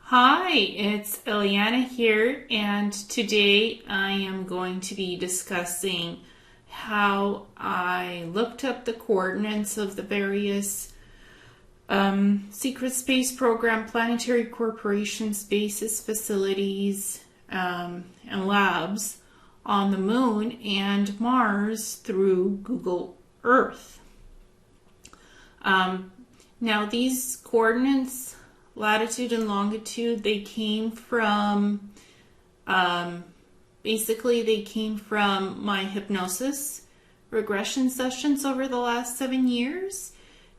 Hi, it's Ileana here, and today I am going to be discussing how I looked up the coordinates of the various secret space program Planetary Corporations Bases, facilities, and labs on the Moon and Mars through Google Earth. Now these coordinates, latitude and longitude, they came from my hypnosis regression sessions over the last 7 years,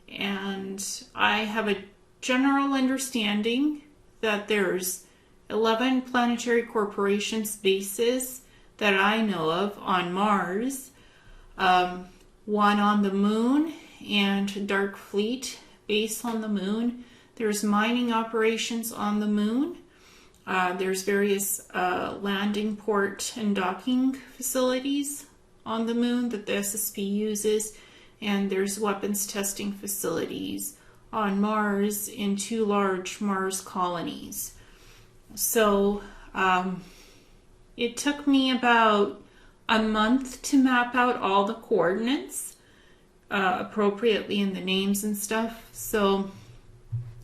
and I have a general understanding that there's 11 Planetary Corporations bases that I know of on Mars, one on the Moon, and Dark Fleet base on the Moon. There's mining operations on the Moon. There's various landing, port, and docking facilities on the Moon that the SSB uses. And there's weapons testing facilities on Mars in 2 large Mars colonies. So it took me about a month to map out all the coordinates appropriately in the names and stuff. So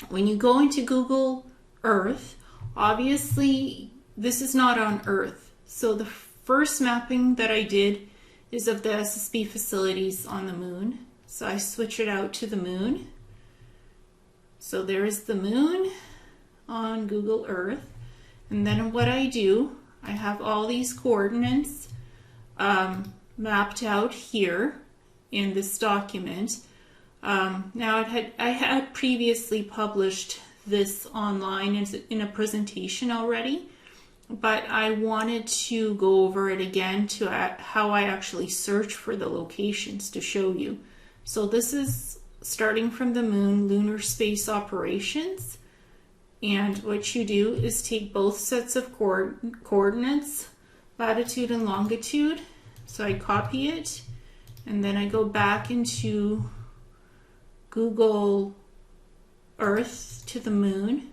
when you go into Google Earth, obviously this is not on Earth. So the first mapping that I did is of the SSB facilities on the Moon. So I switch it out to the Moon. So there is the Moon on Google Earth. And then what I do, I have all these coordinates mapped out here in this document. Now I had previously published this online in a presentation already, but I wanted to go over it again to how I actually search for the locations to show you. So this is starting from the Moon, lunar space operations, and what you do is take both sets of coordinates, latitude and longitude. So I copy it, and then I go back into Google Earth to the Moon.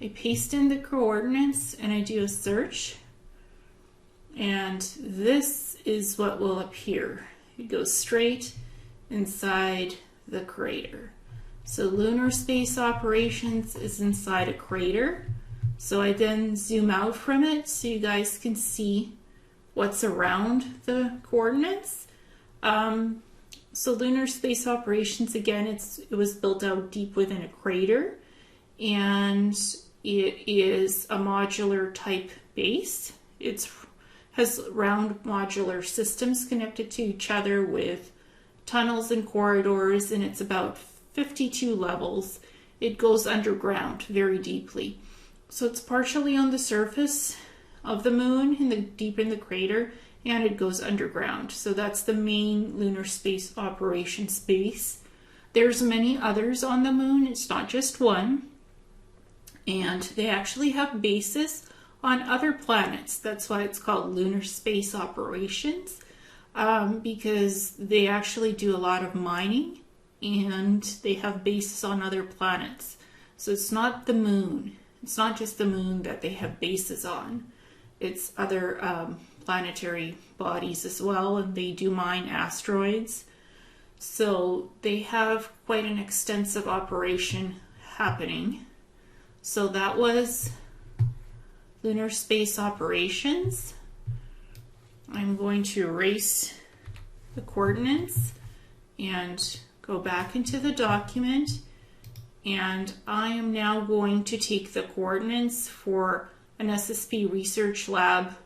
I paste in the coordinates and I do a search, and this is what will appear. It goes straight inside the crater. So lunar space operations is inside a crater. So I then zoom out from it so you guys can see what's around the coordinates. So lunar space operations, again, it was built out deep within a crater, and it is a modular type base. It has round modular systems connected to each other with tunnels and corridors, and it's about 52 levels. It goes underground very deeply. So it's partially on the surface of the Moon, deep in the crater, and it goes underground. So that's the main lunar space operations base. There's many others on the Moon. It's not just one. And they actually have bases on other planets. That's why it's called lunar space operations, because they actually do a lot of mining and they have bases on other planets. So it's not the Moon. It's not just the Moon that they have bases on. It's other planetary bodies as well, and they do mine asteroids. So they have quite an extensive operation happening. So that was lunar space operations. I'm going to erase the coordinates and go back into the document, and I am now going to take the coordinates for an SSP research lab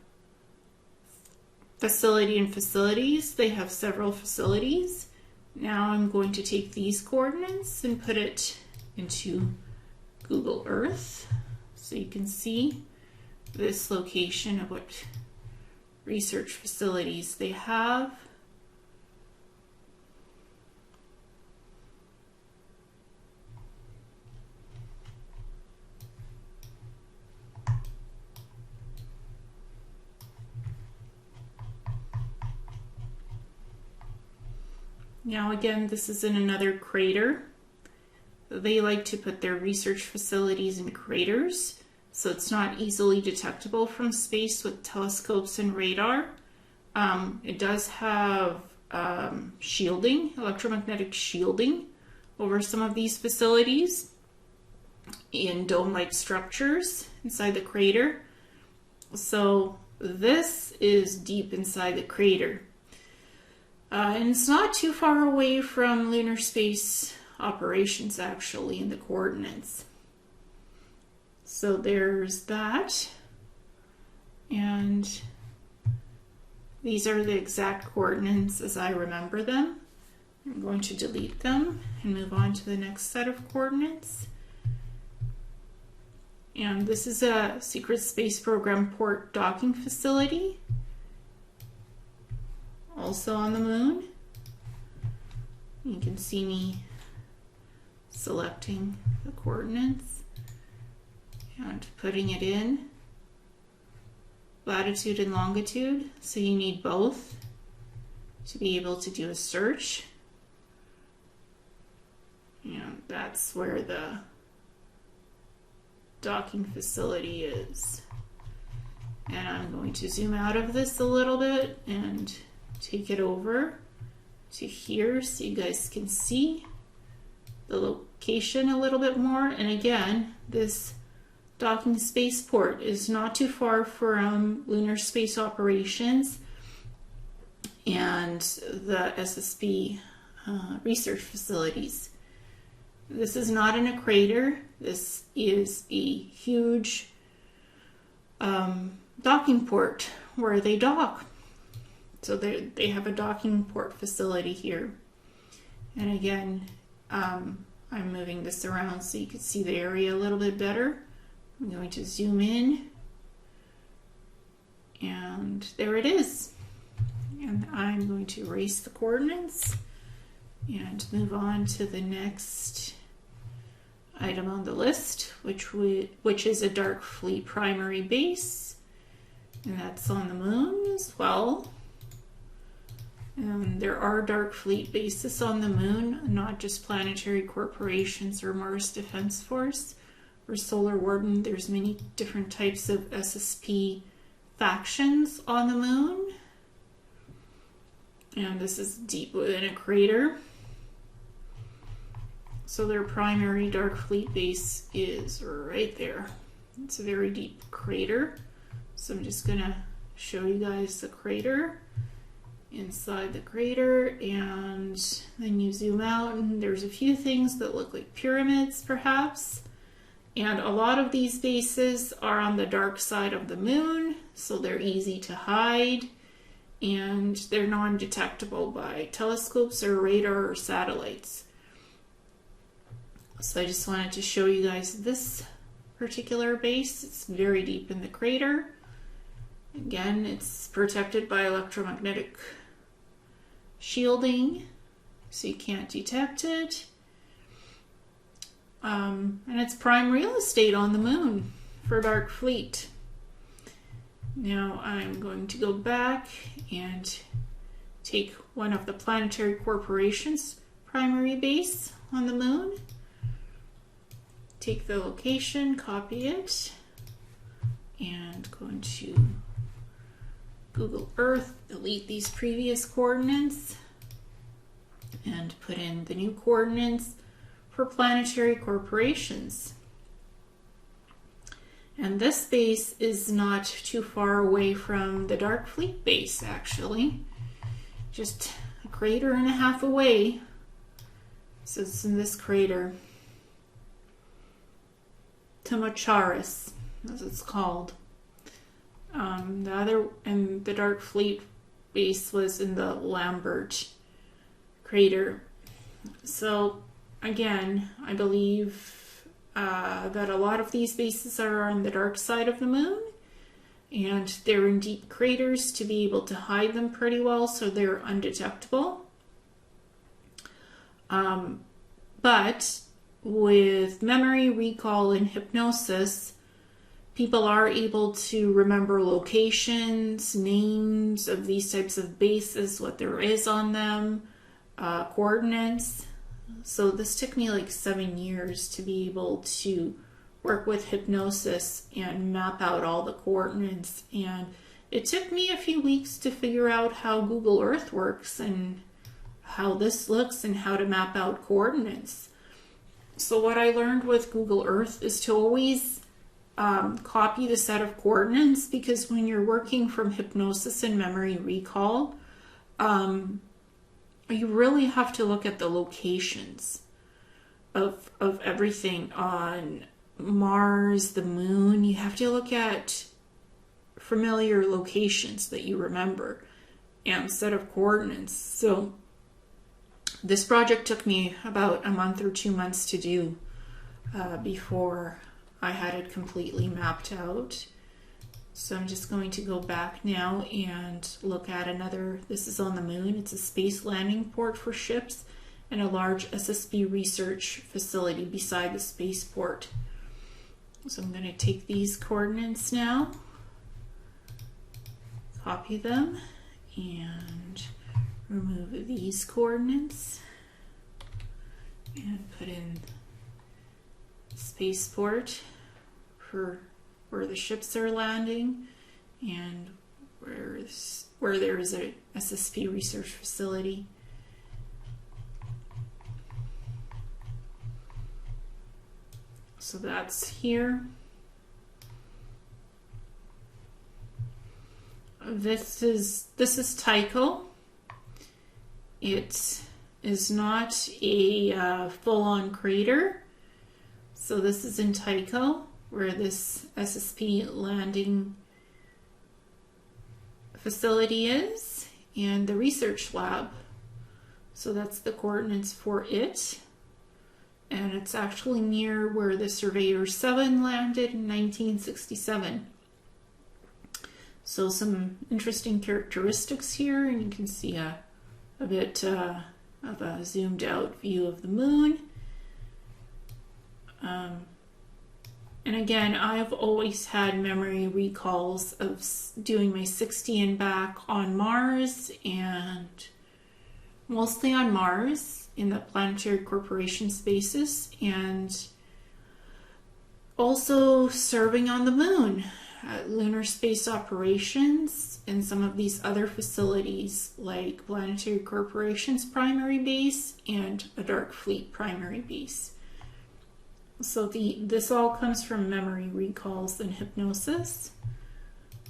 facility and facilities. They have several facilities. Now I'm going to take these coordinates and put it into Google Earth so you can see this location of what research facilities they have. Now again, this is in another crater. They like to put their research facilities in craters so it's not easily detectable from space with telescopes and radar. It does have shielding, electromagnetic shielding over some of these facilities in dome-like structures inside the crater. So this is deep inside the crater. And it's not too far away from lunar space operations, actually, in the coordinates. So there's that. And these are the exact coordinates as I remember them. I'm going to delete them and move on to the next set of coordinates. And this is a secret space program port docking facility, also on the moon. You can see me selecting the coordinates and putting it in latitude and longitude, so you need both to be able to do a search. And that's where the docking facility is. And I'm going to zoom out of this a little bit and take it over to here so you guys can see the location a little bit more. And again, this docking spaceport is not too far from lunar space operations and the SSB research facilities. This is not in a crater. This is a huge docking port where they dock. So they have a docking port facility here. And again, I'm moving this around so you can see the area a little bit better. I'm going to zoom in. And there it is. And I'm going to erase the coordinates and move on to the next item on the list, which is a dark fleet primary base, and that's on the moon as well. And there are dark fleet bases on the moon, not just Planetary Corporations or Mars Defense Force or Solar Warden. There's many different types of SSP factions on the moon. And this is deep within a crater. So their primary dark fleet base is right there. It's a very deep crater. So I'm just gonna show you guys the crater, inside the crater, and then you zoom out and there's a few things that look like pyramids perhaps. And a lot of these bases are on the dark side of the moon, so they're easy to hide and they're non-detectable by telescopes or radar or satellites. So I just wanted to show you guys this particular base. It's very deep in the crater. Again, it's protected by electromagnetic shielding, so you can't detect it. And it's prime real estate on the moon for Dark Fleet. Now I'm going to go back and take one of the Planetary Corporations primary base on the moon. Take the location, copy it, and go into Google Earth, delete these previous coordinates, and put in the new coordinates for Planetary Corporations. And this base is not too far away from the Dark Fleet base, actually. Just a crater and a half away. So it's in this crater. Timocharis, as it's called. The Dark Fleet base was in the Lambert crater. So again, I believe that a lot of these bases are on the dark side of the moon, and they're in deep craters to be able to hide them pretty well, so they're undetectable. But with memory, recall, and hypnosis, people are able to remember locations, names of these types of bases, what there is on them, coordinates. So this took me like 7 years to be able to work with hypnosis and map out all the coordinates. And it took me a few weeks to figure out how Google Earth works and how this looks and how to map out coordinates. So what I learned with Google Earth is to always copy the set of coordinates, because when you're working from hypnosis and memory recall, you really have to look at the locations of everything on Mars, the moon. You have to look at familiar locations that you remember and set of coordinates. So this project took me about a month or 2 months to do before I had it completely mapped out. So I'm just going to go back now and look at another. This is on the moon. It's a space landing port for ships and a large SSB research facility beside the spaceport. So I'm going to take these coordinates now, copy them, and remove these coordinates and put in spaceport for where the ships are landing and where there is a SSP research facility. So that's here. This is Tycho. It is not a full-on crater. So this is in Tycho, where this SSP landing facility is, and the research lab. So that's the coordinates for it. And it's actually near where the Surveyor 7 landed in 1967. So some interesting characteristics here, and you can see a bit of a zoomed out view of the moon. And again, I've always had memory recalls of doing my 60 and back on Mars, and mostly on Mars in the Planetary Corporations Bases, and also serving on the moon at lunar space operations in some of these other facilities like Planetary Corporations primary base and a Dark Fleet primary base. So this all comes from memory recalls and hypnosis.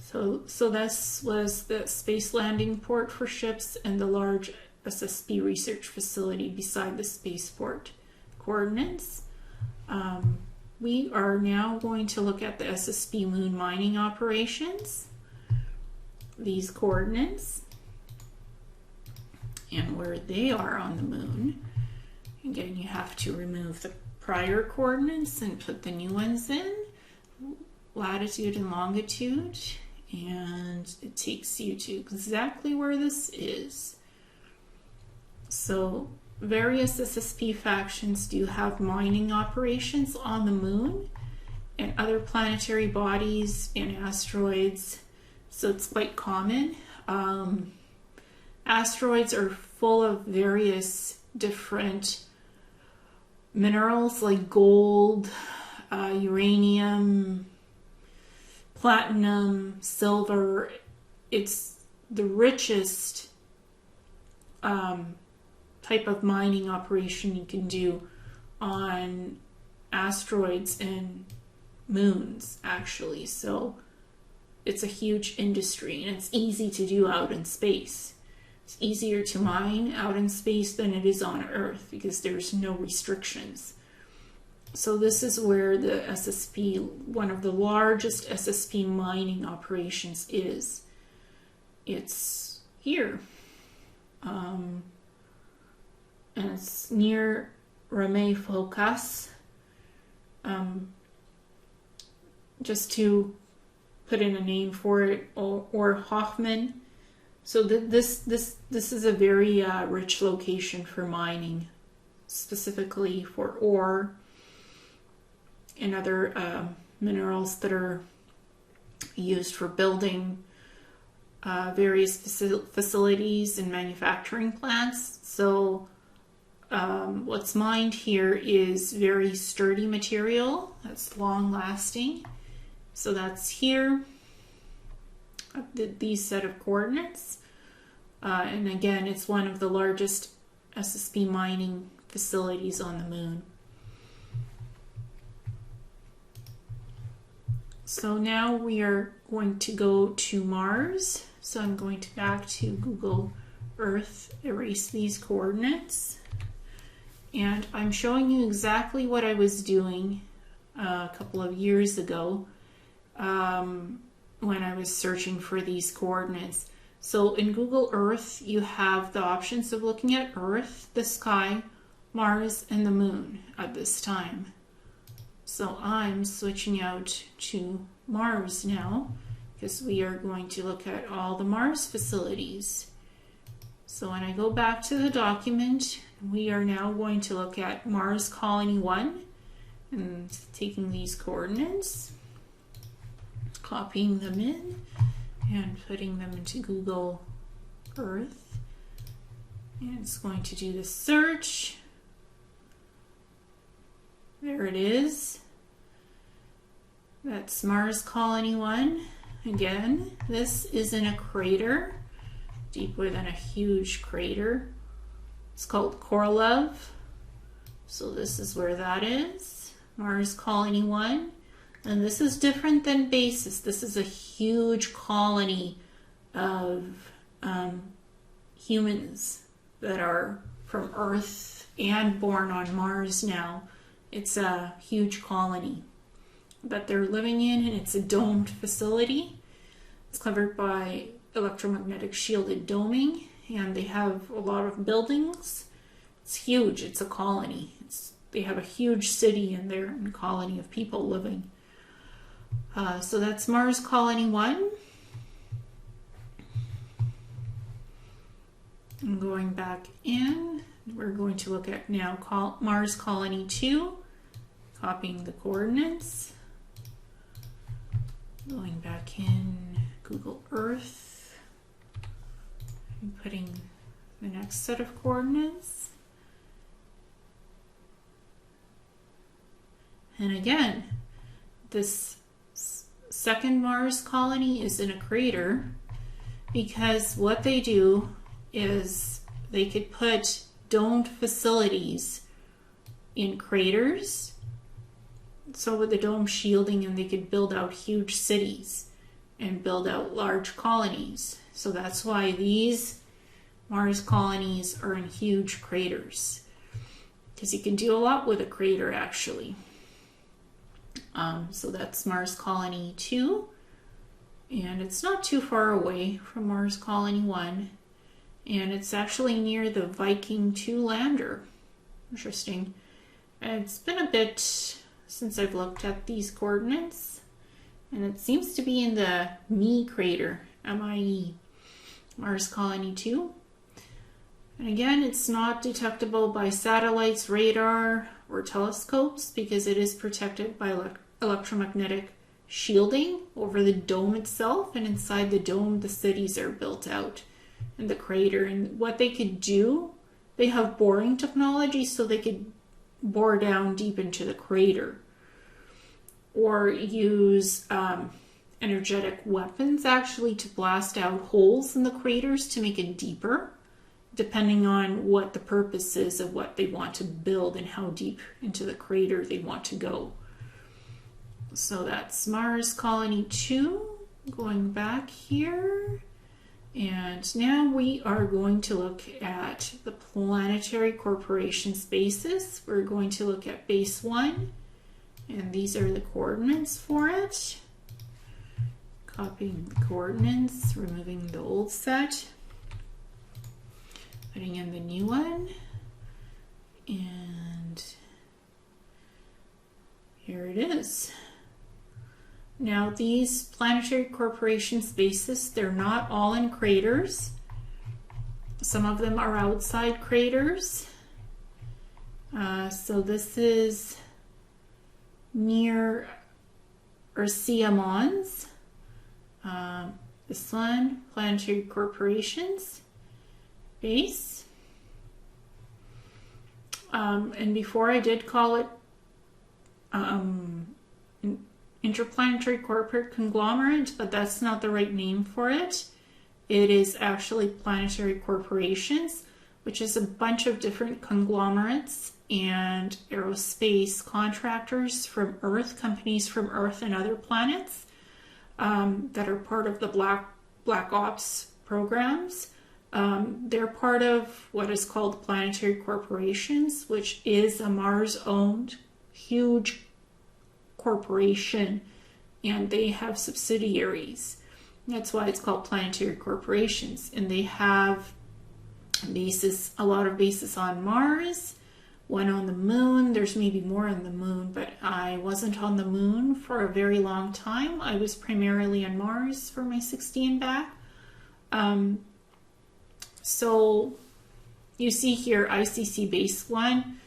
So this was the space landing port for ships and the large SSB research facility beside the spaceport coordinates. We are now going to look at the SSB moon mining operations, these coordinates, and where they are on the moon. Again, you have to remove the prior coordinates and put the new ones in, latitude and longitude, and it takes you to exactly where this is. So various SSP factions do have mining operations on the moon and other planetary bodies and asteroids, so it's quite common. Asteroids are full of various different minerals like gold, uranium, platinum, silver. It's the richest type of mining operation you can do on asteroids and moons, actually. So it's a huge industry, and it's easy to do out in space. It's easier to mine out in space than it is on Earth because there's no restrictions. So this is where the SSP, one of the largest SSP mining operations is. It's here. And it's near Ramey Focus. Just to put in a name for it, or Hoffman. So this is a very rich location for mining, specifically for ore and other minerals that are used for building various facilities and manufacturing plants. So what's mined here is very sturdy material that's long lasting. So that's here, these set of coordinates. And again, it's one of the largest SSB mining facilities on the moon. So now we are going to go to Mars. So I'm going to back to Google Earth, erase these coordinates. And I'm showing you exactly what I was doing a couple of years ago when I was searching for these coordinates. So in Google Earth, you have the options of looking at Earth, the sky, Mars, and the moon at this time. So I'm switching out to Mars now because we are going to look at all the Mars facilities. So when I go back to the document, we are now going to look at Mars Colony 1 and taking these coordinates, copying them in, and putting them into Google Earth. And it's going to do the search. There it is. That's Mars Colony 1. Again, this is in a crater, deeper than a huge crater. It's called Korolev. So this is where that is. Mars Colony 1. And this is different than Basis. This is a huge colony of humans that are from Earth and born on Mars now. It's a huge colony that they're living in, and it's a domed facility. It's covered by electromagnetic shielded doming, and they have a lot of buildings. It's huge. It's a colony. They have a huge city in there and a colony of people living. So that's Mars Colony 1. I'm going back in. We're going to look at now Mars Colony 2, copying the coordinates. Going back in Google Earth and putting the next set of coordinates. And again, this second Mars colony is in a crater because what they do is they could put domed facilities in craters, so with the dome shielding, and they could build out huge cities and build out large colonies. So that's why these Mars colonies are in huge craters, because you can do a lot with a crater actually. So that's Mars Colony 2, and it's not too far away from Mars Colony 1, and it's actually near the Viking 2 lander. Interesting. It's been a bit since I've looked at these coordinates, and it seems to be in the MIE crater, M-I-E, Mars Colony 2. And again, it's not detectable by satellites, radar, or telescopes because it is protected by electromagnetic shielding over the dome itself, and inside the dome the cities are built out in the crater. And what they could do, they have boring technology, so they could bore down deep into the crater or use energetic weapons actually to blast out holes in the craters to make it deeper, depending on what the purpose is of what they want to build and how deep into the crater they want to go. So that's Mars Colony 2. Going back here, and now we are going to look at the Planetary Corporations Bases. We're going to look at Base 1, and these are the coordinates for it. Copying the coordinates, removing the old set, putting in the new one, and here it is. Now these Planetary Corporations Bases, they're not all in craters. Some of them are outside craters. So this is near Ursia Mons. This one, Planetary Corporations Base. And before I did call it Interplanetary Corporate Conglomerate, but that's not the right name for it. It is actually Planetary Corporations, which is a bunch of different conglomerates and aerospace contractors from Earth, companies from Earth and other planets that are part of the Black Ops programs. They're part of what is called Planetary Corporations, which is a Mars-owned huge corporation, and they have subsidiaries. That's why it's called Planetary Corporations. And they have bases, a lot of bases on Mars, one on the moon. There's maybe more on the moon, but I wasn't on the moon for a very long time. I was primarily on Mars for my 16 back. So you see here ICC base 1.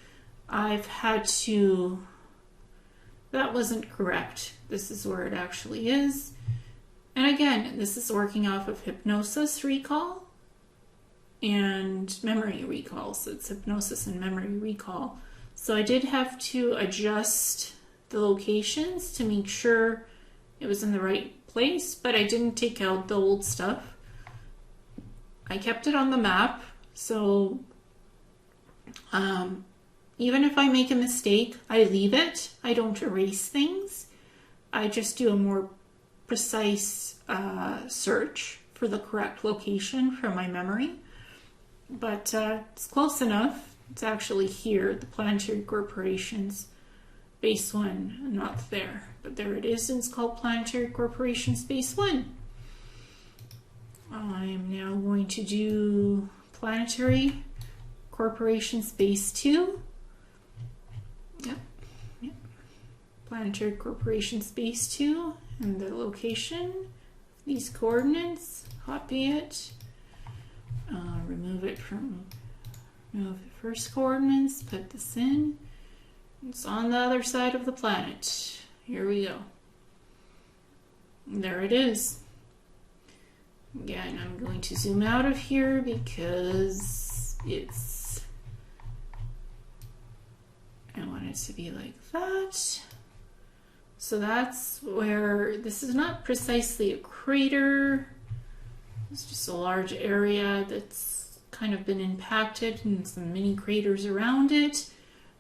I've had to, that wasn't correct. This is where it actually is. And again, this is working off of hypnosis recall and memory recall. So it's hypnosis and memory recall. So I did have to adjust the locations to make sure it was in the right place, but I didn't take out the old stuff. I kept it on the map. So even if I make a mistake, I leave it. I don't erase things. I just do a more precise search for the correct location from my memory. But it's close enough. It's actually here, the Planetary Corporations Base 1, not there. But there it is, and it's called Planetary Corporations Base 1. I am now going to do Planetary Corporations Base 2. Yep. Planetary Corporations Base 2, and the location, these coordinates, copy it, remove the first coordinates, put this in. It's on the other side of the planet. Here we go. There it is. Again, I'm going to zoom out of here because I want it to be like that. So that's where, this is not precisely a crater. It's just a large area that's kind of been impacted and some mini craters around it.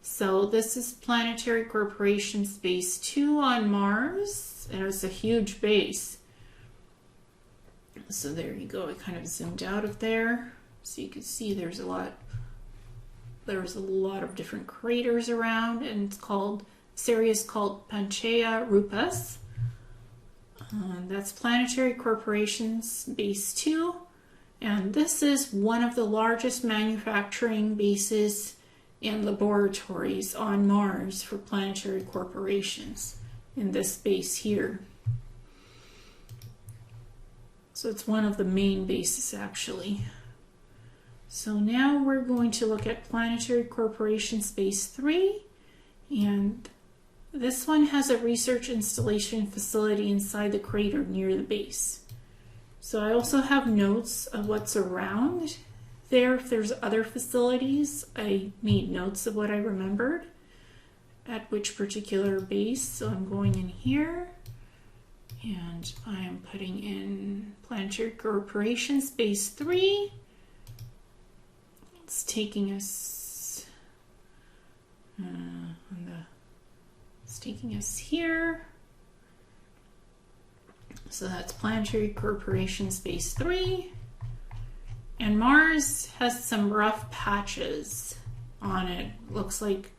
So this is Planetary Corporations Base 2 on Mars, and it's a huge base. So there you go. I kind of zoomed out of there, so you can see there's a lot of different craters around, and it's called, this area is called Panchaea Rupes. That's Planetary Corporations Base 2, and this is one of the largest manufacturing bases and laboratories on Mars for planetary corporations in this base here. So it's one of the main bases actually. So now we're going to look at Planetary Corporations Base 3, and this one has a research installation facility inside the crater near the base. So I also have notes of what's around there. If there's other facilities, I made notes of what I remembered at which particular base. So I'm going in here and I am putting in Planetary Corporations Base 3. It's taking us here. So that's Planetary Corporations Base 3. And Mars has some rough patches on it. Looks like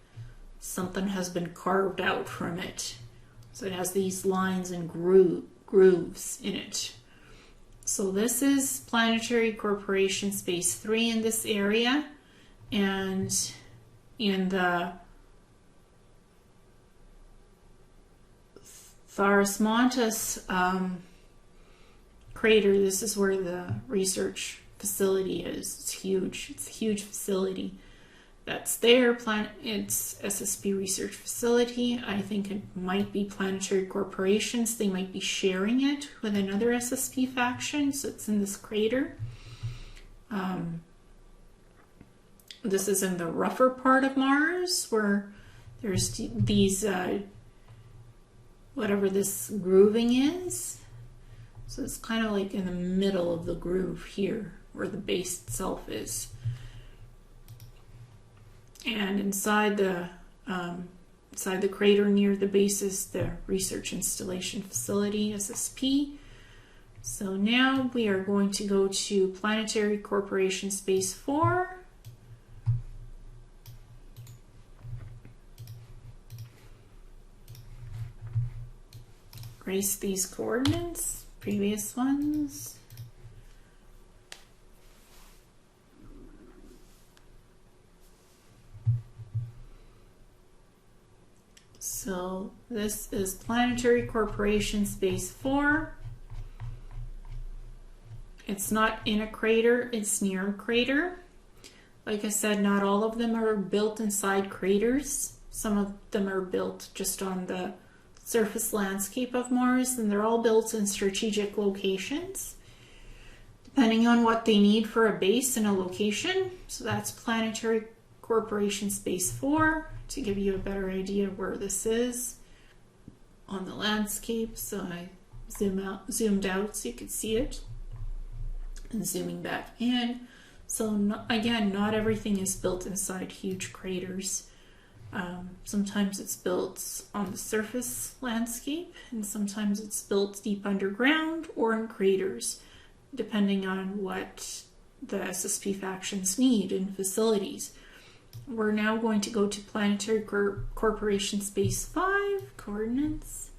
something has been carved out from it. So it has these lines and grooves in it. So this is Planetary Corporations Base 3 in this area. And in the Tharasmontis crater, this is where the research facility is. It's huge. It's a huge facility. That's there. It's SSP research facility. I think it might be Planetary Corporations. They might be sharing it with another SSP faction. So it's in this crater. This is in the rougher part of Mars where there's these, whatever this grooving is. So it's kind of like in the middle of the groove here where the base itself is. And inside the crater near the base is the Research Installation Facility, SSP. So now we are going to go to Planetary Corporations Base 4. Erase these coordinates, previous ones. So this is Planetary Corporations Base 4. It's not in a crater, it's near a crater. Like I said, not all of them are built inside craters. Some of them are built just on the surface landscape of Mars, and they're all built in strategic locations, depending on what they need for a base and a location. So that's Planetary Corporations Base 4, to give you a better idea of where this is on the landscape. So I zoomed out so you could see it, and zooming back in. So again, not everything is built inside huge craters. Sometimes it's built on the surface landscape, and sometimes it's built deep underground or in craters, depending on what the SSP factions need in facilities. We're now going to go to Planetary Corporations Base 5 coordinates.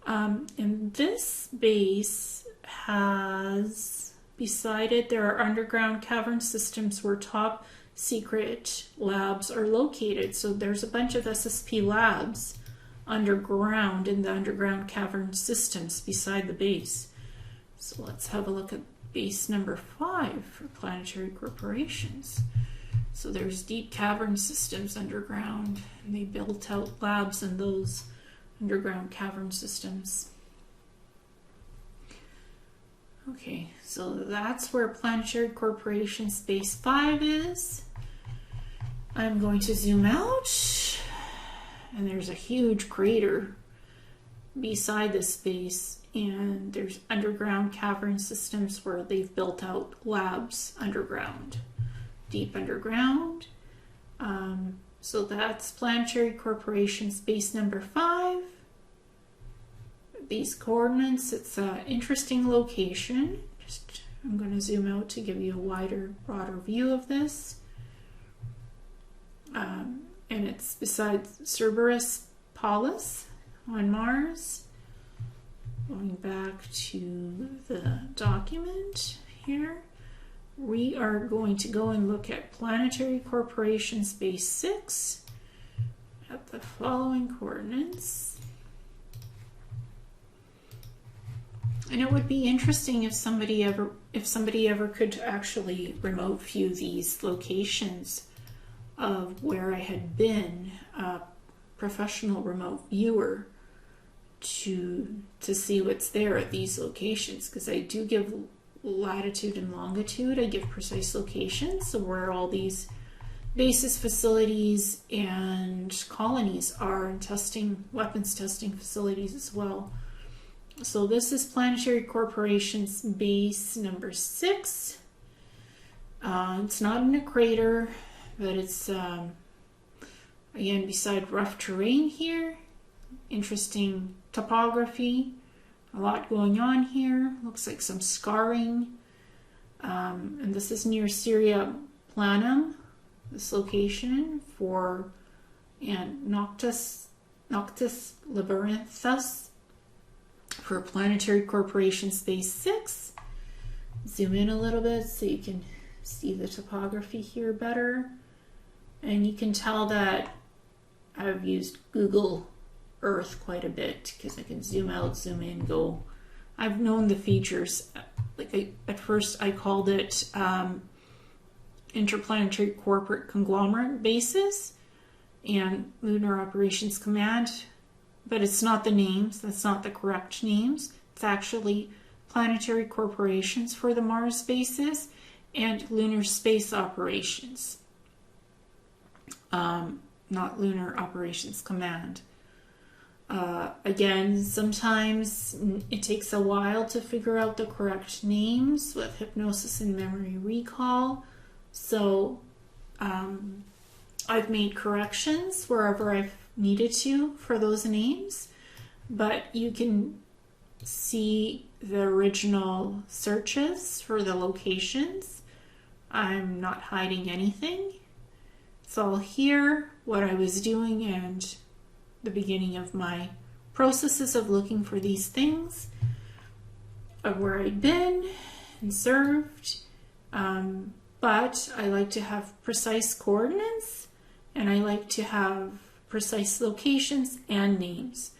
And this base has, beside it, there are underground cavern systems where top secret labs are located. So there's a bunch of SSP labs underground in the underground cavern systems beside the base. So let's have a look at base number 5 for Planetary Corporations. So there's deep cavern systems underground, and they built out labs in those underground cavern systems. Okay, so that's where Planetary Corporations Base 5 is. I'm going to zoom out, and there's a huge crater beside this base, and there's underground cavern systems where they've built out labs underground, deep underground. So that's Planetary Corporations Base number 5. These coordinates, it's an interesting location. I'm going to zoom out to give you a wider, broader view of this. And it's beside Cerberus Palus on Mars. Going back to the document here, we are going to go and look at Planetary Corporations Base 6 at the following coordinates. And it would be interesting if somebody ever could actually remote view these locations of where I had been, a professional remote viewer, to see what's there at these locations, because I do give latitude and longitude. I give precise locations, so where all these bases, facilities, and colonies are, and testing, weapons testing facilities as well. So this is Planetary Corporations Base number 6. It's not in a crater, but it's again beside rough terrain here. Interesting topography, a lot going on here. Looks like some scarring. And this is near Syria Planum, this location, for Noctis Labyrinthus for Planetary Corporations Base 6. Zoom in a little bit so you can see the topography here better. And you can tell that I've used Google Earth quite a bit, because I can zoom out, zoom in, go. I've known the features. At first I called it Interplanetary Corporate Conglomerate Bases and Lunar Operations Command, but it's not the names. That's not the correct names. It's actually Planetary Corporations for the Mars bases and Lunar Space Operations. not Lunar Operations Command. Again, sometimes it takes a while to figure out the correct names with hypnosis and memory recall. So I've made corrections wherever I've needed to for those names, but you can see the original searches for the locations. I'm not hiding anything. It's all here, what I was doing, and the beginning of my processes of looking for these things, of where I'd been and served. But I like to have precise coordinates, and I like to have precise locations and names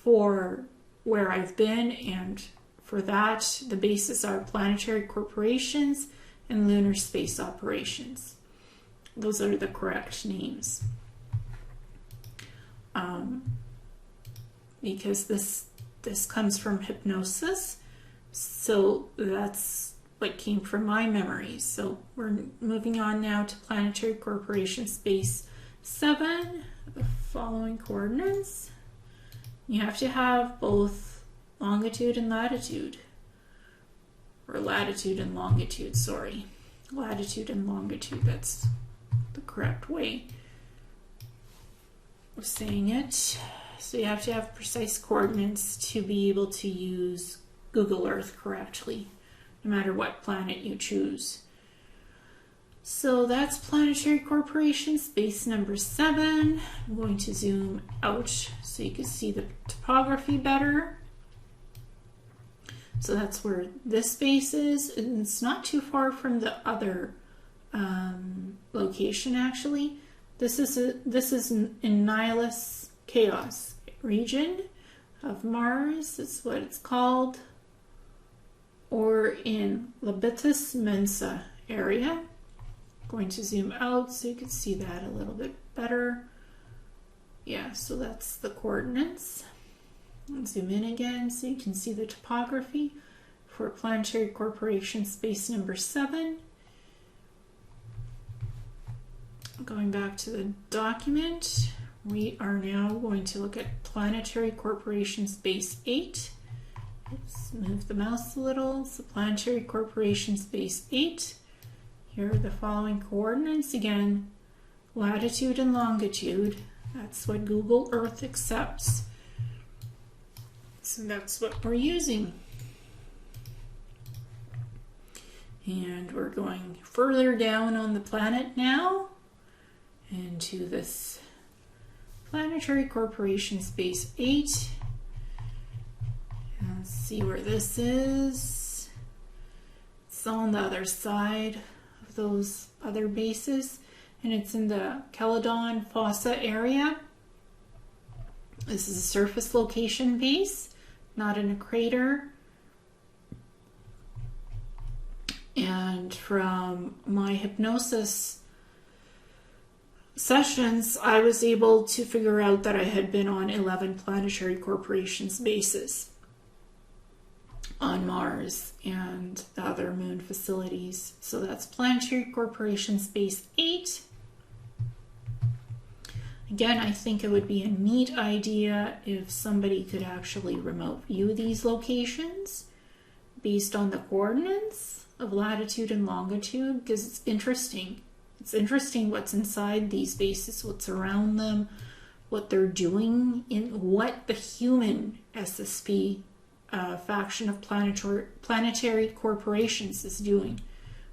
for where I've been, and for that, the bases are Planetary Corporations and Lunar Space Operations. Those are the correct names. Because this comes from hypnosis, so that's what came from my memories. So we're moving on now to Planetary Corporations Base 7, the following coordinates. You have to have both longitude and latitude, or latitude and longitude, sorry. Latitude and longitude, that's the correct way of saying it. So you have to have precise coordinates to be able to use Google Earth correctly, no matter what planet you choose. So that's Planetary Corporations Base number 7. I'm going to zoom out so you can see the topography better. So that's where this base is, and it's not too far from the other location actually. This is in Nihilus Chaos region of Mars, that's what it's called, or in Labitus Mensa area. I'm going to zoom out so you can see that a little bit better. Yeah, so that's the coordinates. And zoom in again so you can see the topography for Planetary Corporations Base number 7. Going back to the document, we are now going to look at Planetary Corporations Base 8. Oops, move the mouse a little. So Planetary Corporations Base 8. Here are the following coordinates. Again, latitude and longitude. That's what Google Earth accepts. So that's what we're using. And we're going further down on the planet now into this Planetary Corporations Base 8. Let's see where this is. It's on the other side of those other bases, and it's in the Caledon Fossa area. This is a surface location base, not in a crater. And from my hypnosis sessions, I was able to figure out that I had been on 11 Planetary Corporations bases on Mars and the other moon facilities. So that's Planetary Corporations Base 8. Again, I think it would be a neat idea if somebody could actually remote view these locations based on the coordinates of latitude and longitude, because it's interesting. It's interesting what's inside these bases, what's around them, what they're doing, in what the human SSP faction of Planetary Corporations is doing.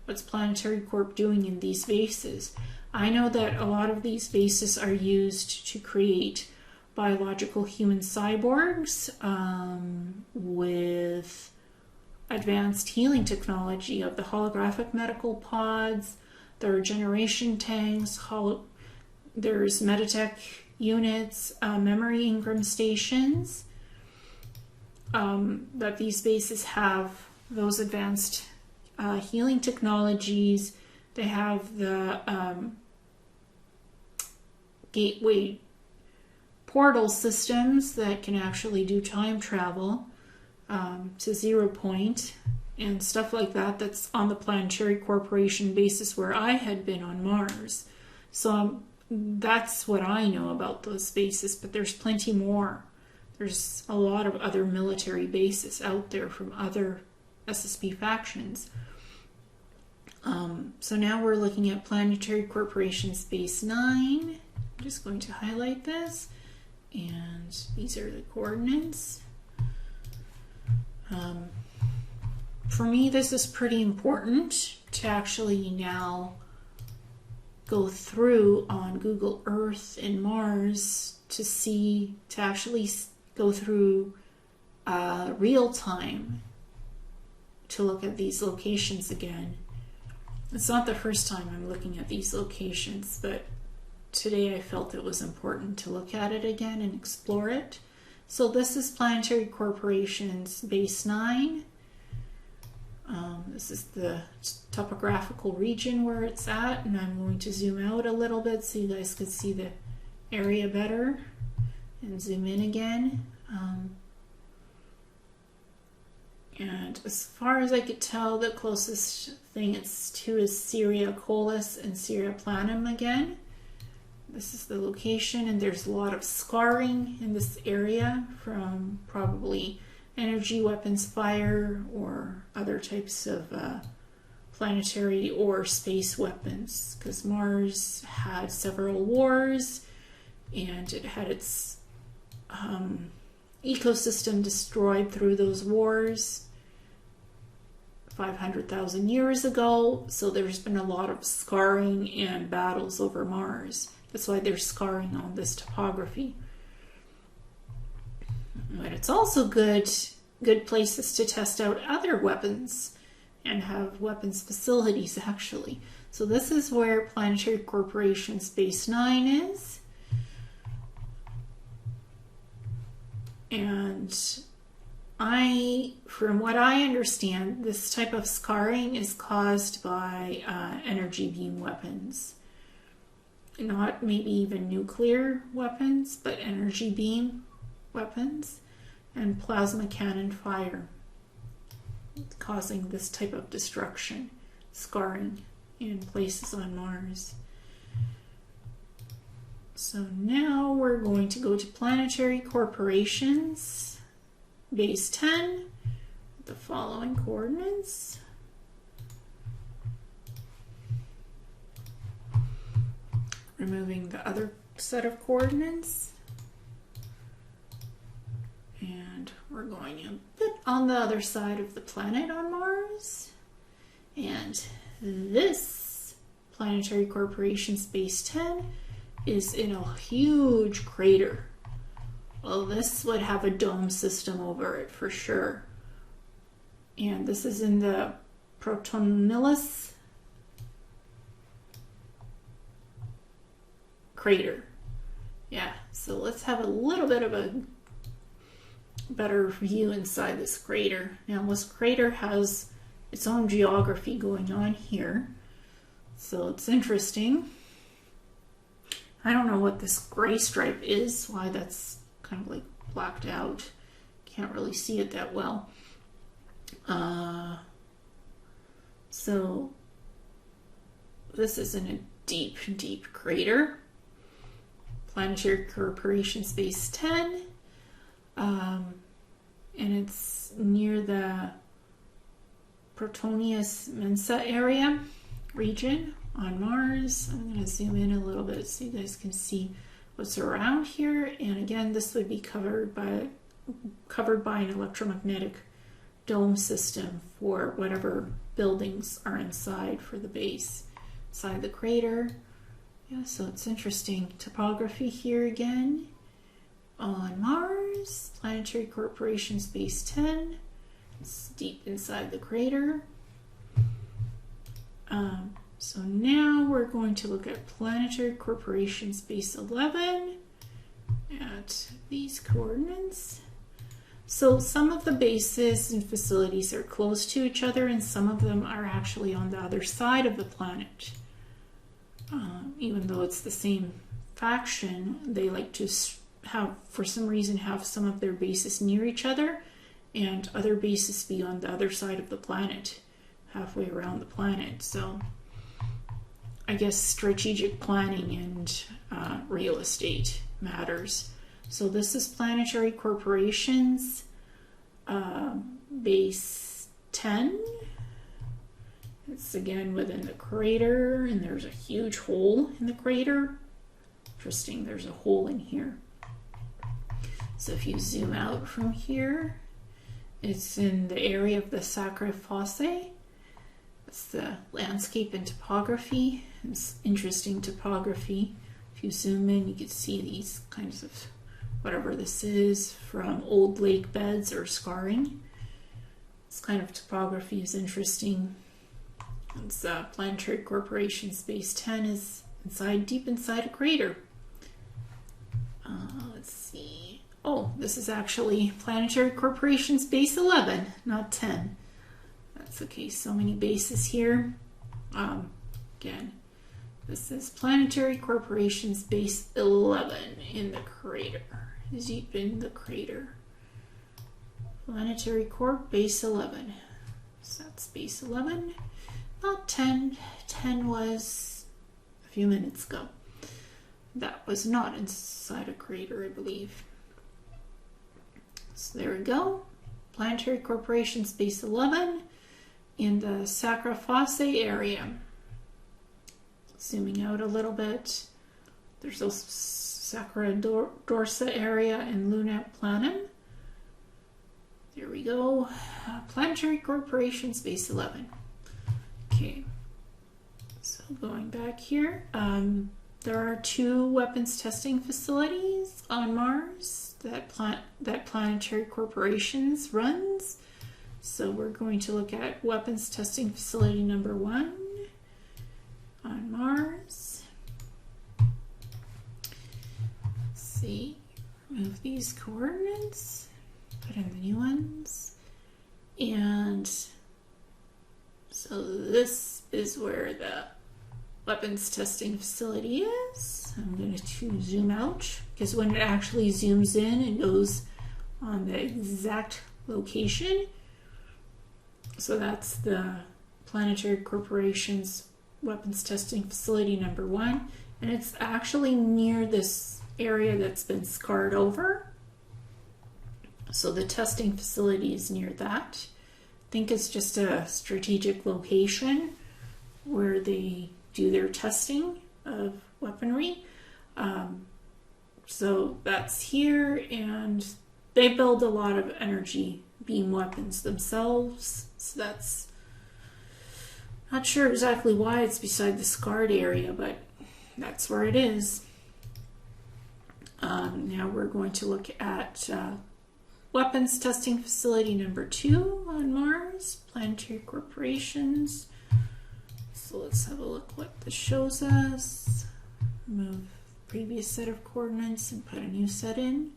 What's Planetary Corp doing in these bases? I know that a lot of these bases are used to create biological human cyborgs with advanced healing technology of the holographic medical pods, the regeneration tanks, there's Meditech units, memory Ingram stations, that these bases have those advanced healing technologies. They have the gateway portal systems that can actually do time travel to 0 point and stuff like that. That's on the Planetary Corporation basis where I had been on Mars. So that's what I know about those bases, but there's plenty more. There's a lot of other military bases out there from other SSB factions. So now we're looking at Planetary Corporations Base 9. I'm just going to highlight this, and these are the coordinates. For me, this is pretty important to actually now go through on Google Earth and Mars to actually go through real time to look at these locations again. It's not the first time I'm looking at these locations, but today I felt it was important to look at it again and explore it. So this is Planetary Corporations Base 9. This is the topographical region where it's at, and I'm going to zoom out a little bit so you guys can see the area better, and zoom in again. And as far as I could tell, the closest thing it's to is Syria Colis and Syria Planum again. This is the location, and there's a lot of scarring in this area from probably energy weapons fire or other types of planetary or space weapons, because Mars had several wars and it had its ecosystem destroyed through those wars 500,000 years ago. So there's been a lot of scarring and battles over Mars. That's why there's scarring on this topography. But it's also good places to test out other weapons and have weapons facilities actually. So this is where Planetary Corporations Base 9 is. And from what I understand, this type of scarring is caused by energy beam weapons. Not maybe even nuclear weapons, but energy beam weapons and plasma cannon fire, causing this type of destruction, scarring in places on Mars. So now we're going to go to Planetary Corporations Base 10 with the following coordinates. Removing the other set of coordinates. And we're going a bit on the other side of the planet on Mars. And this Planetary Corporations Base 10 is in a huge crater. Well, this would have a dome system over it for sure. And this is in the Protonillus crater. Yeah, so let's have a little bit of a better view inside this crater. Now this crater has its own geography going on here, so it's interesting. I don't know what this gray stripe is, why that's kind of like blacked out. Can't really see it that well. So this is in a deep, deep crater. Planetary Corporations Base 10. And it's near the Protonius Mensa area region on Mars. I'm going to zoom in a little bit so you guys can see what's around here. And again, this would be covered by an electromagnetic dome system for whatever buildings are inside for the base, inside the crater. Yeah, so it's interesting topography here again. On Mars, Planetary Corporations Base 10. It's deep inside the crater. So now we're going to look at Planetary Corporations Base 11 at these coordinates. So some of the bases and facilities are close to each other, and some of them are actually on the other side of the planet. Even though it's the same faction, they like to for some reason have some of their bases near each other and other bases be on the other side of the planet, halfway around the planet. So I guess, strategic planning and real estate matters. So this is Planetary Corporations Base 10. It's again within the crater, and there's a huge hole in the crater. Interesting, there's a hole in here. So if you zoom out from here, it's in the area of the Sacra Fosse. It's the landscape and topography. It's interesting topography. If you zoom in, you can see these kinds of, whatever this is, from old lake beds or scarring. This kind of topography is interesting. It's Planetary Corporations Base 10 is deep inside a crater. Let's see. Oh, this is actually Planetary Corporations Base 11, not 10. That's okay, so many bases here. Again, this is Planetary Corporations Base 11 in the crater, deep in the crater. Planetary Corp Base 11. So that's Base 11, not 10. 10 was a few minutes ago. That was not inside a crater, I believe. So there we go. Planetary Corporations Base 11 in the Sacra Fosse area. Zooming out a little bit, there's also Sacra Dorsa area and Luna Planum. There we go. Planetary Corporations Base 11. Okay, so going back here, there are 2 weapons testing facilities on Mars that Planetary Corporations runs. So we're going to look at weapons testing facility number 1 on Mars. Let's see, remove these coordinates, put in the new ones, and so this is where the weapons testing facility is. I'm going to zoom out because when it actually zooms in, it goes on the exact location. So that's the Planetary Corporations weapons testing facility number 1, and it's actually near this area that's been scarred over. So the testing facility is near that. I think it's just a strategic location where they do their testing of weaponry. So that's here, and they build a lot of energy beam weapons themselves. So that's, not sure exactly why it's beside the scarred area, but that's where it is. Now we're going to look at weapons testing facility number 2 on Mars, Planetary Corporations. So let's have a look what this shows us. Move previous set of coordinates and put a new set in.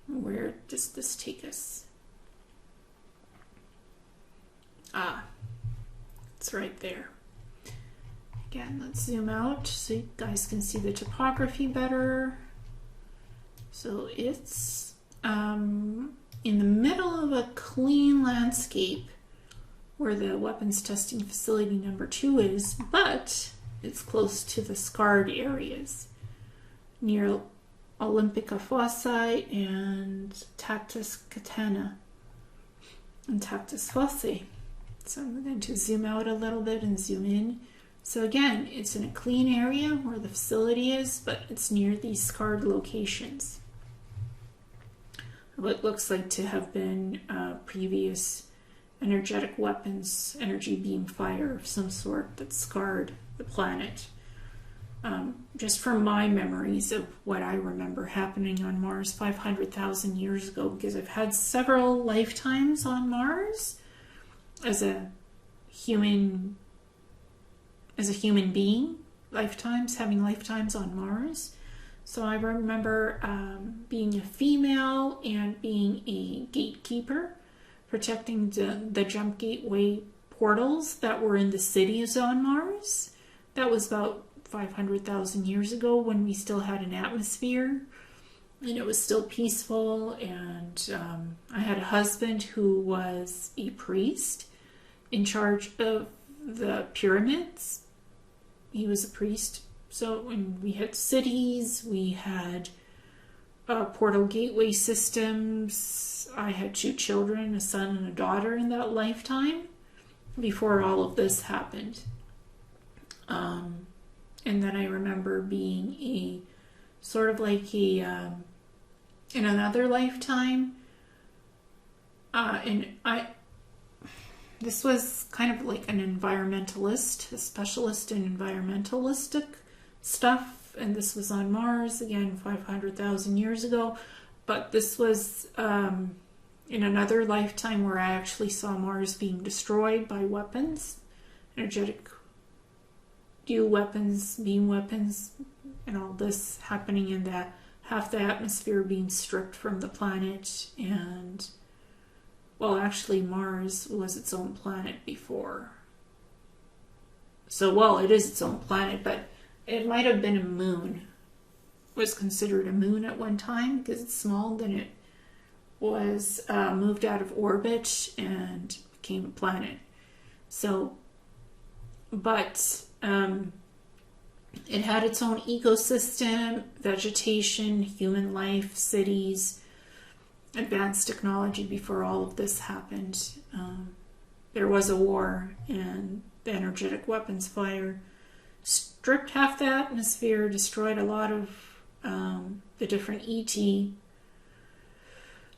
Where does this take us? It's right there. Again, let's zoom out so you guys can see the topography better. So it's in the middle of a clean landscape where the weapons testing facility number 2 is, but it's close to the scarred areas near Olympica Fossae and Tactus Catana and Tactus Fosse. So I'm going to zoom out a little bit and zoom in. So again, it's in a clean area where the facility is, but it's near these scarred locations. What looks like to have been previous energetic weapons, energy beam fire of some sort that scarred the planet. Just from my memories of what I remember happening on Mars 500,000 years ago, because I've had several lifetimes on Mars as a human being, having lifetimes on Mars. So I remember being a female and being a gatekeeper, protecting the jump gateway portals that were in the cities on Mars. That was about 500,000 years ago when we still had an atmosphere and it was still peaceful. And I had a husband who was a priest in charge of the pyramids he was a priest. So when we had cities, we had portal gateway systems. I had 2 children, a son and a daughter in that lifetime before all of this happened. And then I remember being a sort of like a in another lifetime, this was kind of like an environmentalist, a specialist in environmentalistic stuff, and this was on Mars, again, 500,000 years ago. But this was in another lifetime where I actually saw Mars being destroyed by weapons, energetic dew weapons, beam weapons, and all this happening in that half the atmosphere being stripped from the planet. And well, actually Mars was its own planet before. So, well, it is its own planet, but it might have been a moon. It was considered a moon at one time because it's small. Then it was moved out of orbit and became a planet. So, but it had its own ecosystem, vegetation, human life, cities, advanced technology before all of this happened. There was a war, and the energetic weapons fire stripped half the atmosphere, destroyed a lot of the different ET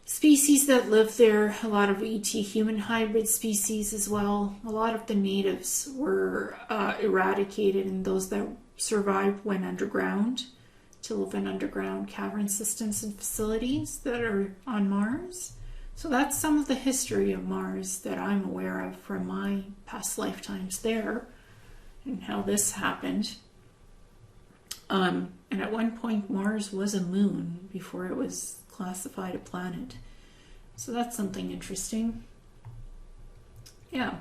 species that lived there, a lot of ET human hybrid species as well. A lot of the natives were eradicated, and those that survived went underground to live in underground cavern systems and facilities that are on Mars. So that's some of the history of Mars that I'm aware of from my past lifetimes there and how this happened. And at one point Mars was a moon before it was classified a planet. So that's something interesting. Yeah.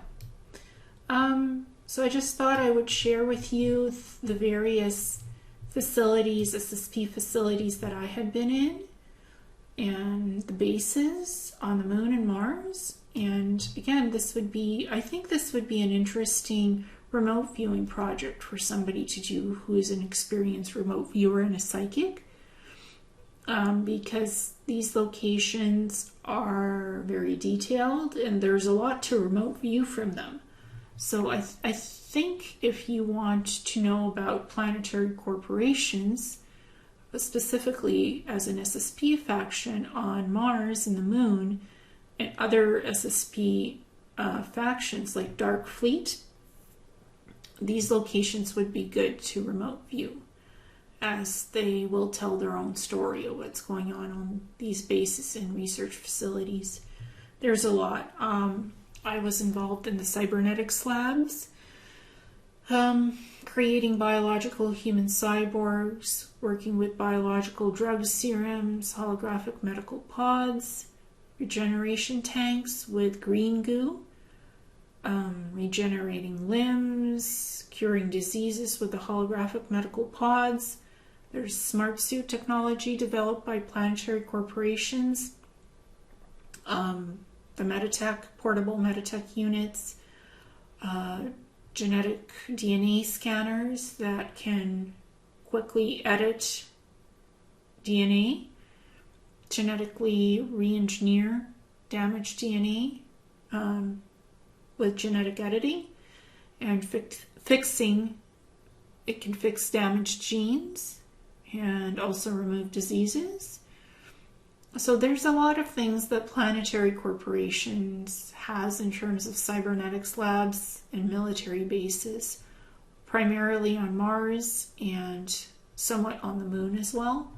So I just thought I would share with you the various facilities, SSP facilities that I had been in, and the bases on the moon and Mars. And again, I think this would be an interesting remote viewing project for somebody to do who is an experienced remote viewer and a psychic, because these locations are very detailed and there's a lot to remote view from them. So I think if you want to know about Planetary Corporations, specifically as an SSP faction on Mars and the Moon, and other SSP factions like Dark Fleet, these locations would be good to remote view, as they will tell their own story of what's going on these bases and research facilities. There's a lot. I was involved in the cybernetics labs, creating biological human cyborgs, working with biological drug serums, holographic medical pods, regeneration tanks with green goo, regenerating limbs, curing diseases with the holographic medical pods. There's smart suit technology developed by Planetary Corporations, the Meditech, portable Meditech units, genetic DNA scanners that can quickly edit DNA, genetically re-engineer damaged DNA with genetic editing, and fixing. It can fix damaged genes and also remove diseases. So there's a lot of things that Planetary Corporations has in terms of cybernetics labs and military bases, primarily on Mars and somewhat on the Moon as well.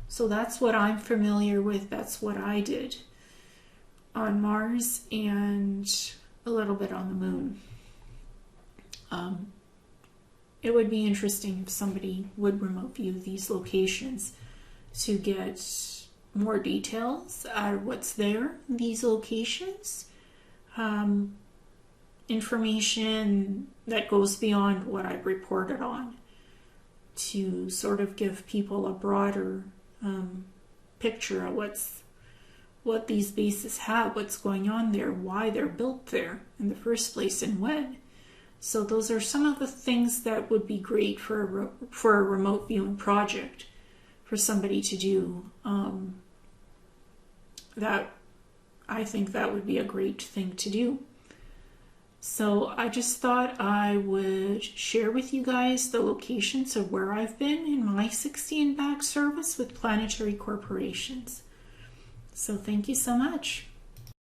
So that's what I'm familiar with. That's what I did on Mars and a little bit on the Moon. It would be interesting if somebody would remote view these locations to get more details out of what's there in these locations. Information that goes beyond what I've reported on, to sort of give people a broader picture of what these bases have, what's going on there, why they're built there in the first place, and when. So those are some of the things that would be great for a remote viewing project for somebody to do. That I think that would be a great thing to do. So I just thought I would share with you guys the locations of where I've been in my 60 and back service with Planetary Corporations. So thank you so much.